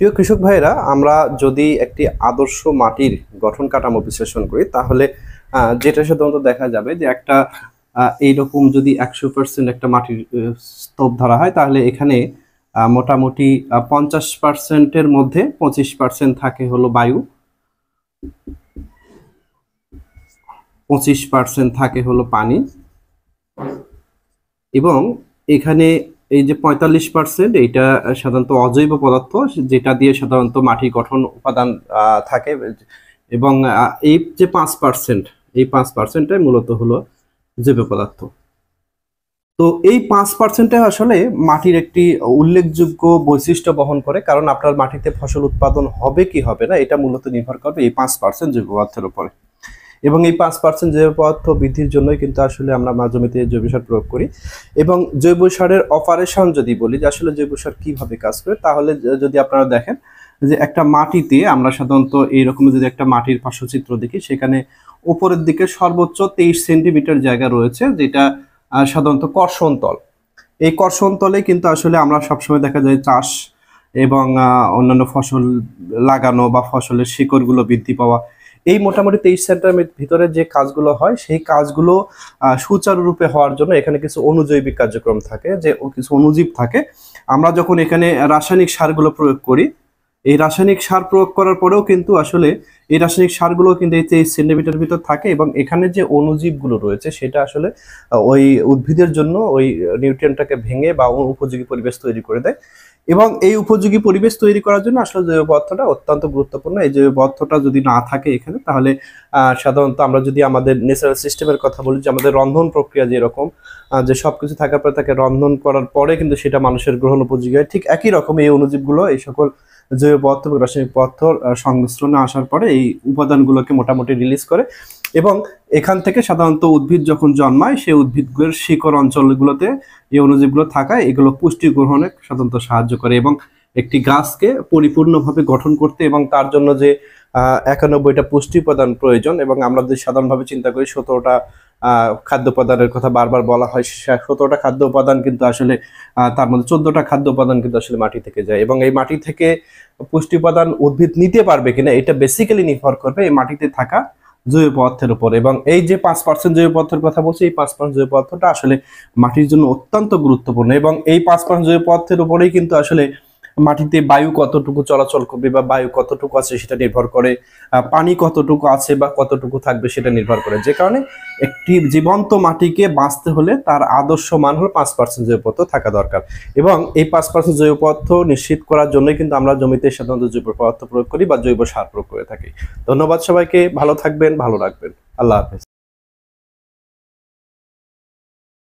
প্রিয় কৃষক ভাইরা, আমরা যদি একটি আদর্শ মাটির গঠন কাঠামো বিশ্লেষণ করি তাহলে যেটা সাধারণত দেখা যাবে যে একটা এইরকম যদি 100% একটা মাটির স্তূপ ধরা হয় তাহলে এখানে মোটামুটি 50%-এর মধ্যে 25% থাকে হলো বায়ু, 25% থাকে হলো পানি, এবং এখানে এই যে 45% এইটা সাধারণত অজৈব পদার্থ, যেটা দিয়ে সাধারণত মাটির গঠন উপাদান থাকে। এবং এই যে 5%, এই 5%টাই মূলত হলো জৈব পদার্থ। তো এই 5%-এ আসলে মাটির একটি উল্লেখযোগ্য বৈশিষ্ট্য বহন করে, কারণ আপনার মাটিতে ফসল উৎপাদন হবে কি হবে না এটা মূলত নির্ভর করবে এই 5% জৈব পদার্থের উপরে। এবং এই 5% জৈব পদার্থ বৃদ্ধির জন্যই কিন্তু আসলে আমরা জমিতে জৈব সার প্রয়োগ করি। এবং জৈব সারের অপারেশন যদি বলি যে আসলে জৈব সার কিভাবে কাজ করে, তাহলে যদি আপনারা দেখেন যে একটা মাটিতে আমরা সাধারণত এইরকম যদি একটা মাটির পার্শ্বচিত্র দেখি, সেখানে উপরের দিকে সর্বোচ্চ 23 সেন্টিমিটার জায়গা রয়েছে, যেটা সাধারণত কর্ষণ তল। এই কর্ষণ তলে কিন্তু আসলে আমরা সবসময় দেখা যায় চাষ এবং অন্যান্য ফসল লাগানো বা ফসলের শিকড়গুলো বৃদ্ধি পাওয়া, এই মোটামুটি 23 সেন্টিমিটার ভিতরে যে কাজগুলো হয় সেই কাজগুলো সুচারুরূপে হওয়ার জন্য এখানে কিছু অনুজৈবিক কার্যক্রম থাকে, যে কিছু অনুজীব থাকে। আমরা যখন এখানে রাসায়নিক সারগুলো প্রয়োগ করি, এই রাসায়নিক সার প্রয়োগ করার পরেও কিন্তু আসলে এই রাসায়নিক সারগুলো কিন্তু এই 23 সেন্টিমিটার ভিতর থাকে, এবং এখানে যে অনুজীবগুলো রয়েছে সেটা আসলে ওই উদ্ভিদের জন্য ওই নিউট্রিয়েন্টটাকে ভেঙে বা উপযোগী পরিবেশ তৈরি করে দেয়। এবং এই উপযোগী পরিবেশ তৈরি করার জন্য আসলে জৈব পদার্থটা অত্যন্ত গুরুত্বপূর্ণ। এই জৈব পদার্থটা যদি না থাকে এখানে, তাহলে সাধারণত আমরা যদি আমাদের ন্যাচারাল সিস্টেমের কথা বলি, যে আমাদের রন্ধন প্রক্রিয়া যেরকম যে সবকিছু থাকার পরে তাকে রন্ধন করার পরে কিন্তু সেটা মানুষের গ্রহণ উপযোগী হয়, ঠিক একই রকম এই অনুজীবগুলো এই সকল জৈব পদার্থ এবং রাসায়নিক পদার্থর সংমিশ্রণে আসার পরে এই উপাদানগুলোকে মোটামুটি রিলিজ করে। এবং এখান থেকে সাধারণত উদ্ভিদ যখন জন্মায় সেই উদ্ভিদের শিকড় অঞ্চলগুলোতে এই অণুজীবগুলো থাকায় এগুলো পুষ্টি গ্রহণে সাধারণত সাহায্য করে এবং একটি গাছকে পরিপূর্ণভাবে গঠন করতে, এবং তার জন্য যে 91টা পুষ্টি উপাদান প্রয়োজন, এবং আমরা যদি সাধারণভাবে চিন্তা করি 17টা খাদ্য উপাদানের কথা বারবার বলা হয়, 17টা খাদ্য উপাদান কিন্তু আসলে তার মধ্যে 14টা খাদ্য উপাদান কিন্তু আসলে মাটি থেকে যায়, এবং এই মাটি থেকে পুষ্টি উপাদান উদ্ভিদ নিতে পারবে কিনা এটা বেসিক্যালি নির্ভর করবে এই মাটিতে থাকা জৈব পদার্থের উপর। এবং এই যে 5% জৈব পদার্থের কথা বলছি, এই 5% জৈব পদার্থটা আসলে মাটির জন্য অত্যন্ত গুরুত্বপূর্ণ, এবং এই 5% জৈব পদার্থের উপরেই কিন্তু আসলে মাটিতে বায়ু কতটুকু চলাচল করবে বা বায়ু কতটুকু আছে সেটা নির্ভর করে, পানি কতটুকু আছে বা কতটুকু থাকবে সেটা নির্ভর করে। যে কারণে একটি জীবন্ত মাটিকে বাঁচতে হলে তার আদর্শ মান হলো 5% জৈব পদার্থ থাকা দরকার। এবং এই 5% জৈব পদার্থ নিশ্চিত করার জন্যই কিন্তু আমরা জমিতে সাধারণত জৈব পদার্থ প্রয়োগ করি বা জৈব সার প্রয়োগ করে থাকি। ধন্যবাদ সবাইকে, ভালো থাকবেন, ভালো রাখবেন, আল্লাহ হাফেজ।